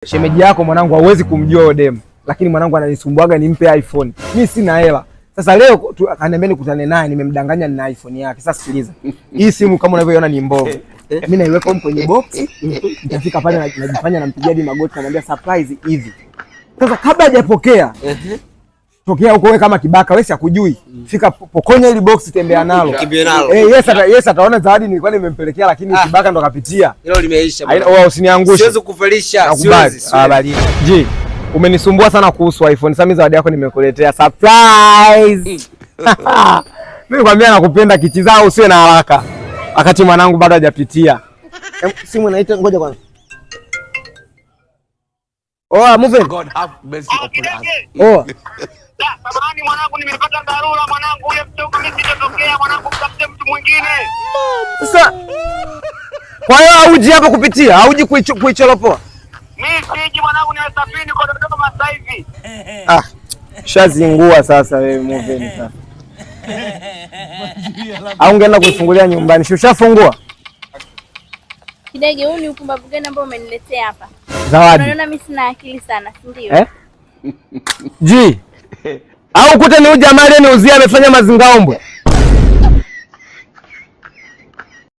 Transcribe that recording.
Shemeji yako mwanangu hauwezi kumjua dem, lakini mwanangu ananisumbuaga nimpe iPhone. Mimi sina hela. Sasa leo ananiambia nikutane naye, nimemdanganya nina iPhone yake. Sasa sikiliza. Hii simu kama unavyoiona ni mbovu. Mimi naiweka huko kwenye box, nitafika pale najifanya nampigia hadi magoti namwambia surprise hivi. Sasa kabla hajapokea, tokea huko wewe kama kibaka, wewe si akujui. Fika pokonya ile box, tembea nalo. Yes ataona zawadi nilikuwa nimempelekea, lakini kibaka ndo kapitia. Hilo limeisha bwana. Wewe usiniangushe. Siwezi kufelisha, siwezi. Habari. Je, umenisumbua sana kuhusu iPhone. Sasa mimi zawadi yako nimekuletea surprise. Mimi kwambia nakupenda kichizao, usiwe na haraka. Wakati mwanangu bado hajapitia. Simu inaita, ngoja kwanza. Oh, move. God have mercy upon us. Oh. Samahani mwanangu, nimepata dharura mwanangu, ule mtoto mimi sitotokea mwanangu, mtafute mtu mwingine. Sasa kwa hiyo hauji hapo kupitia, hauji kuicholopoa. Mimi siji mwanangu, nimesafiri kwa kutoka sasa hivi. Shazingua sasa wewe, move sasa. Au ungeenda kuifungulia nyumbani, si ushafungua? Kidege, huu ni upumbavu gani ambao umeniletea hapa? Zawadi. Unaona mimi sina akili sana, si ndio? Ji. Au kute ni huyu jamaa aliyeniuzia amefanya mazingaombwe.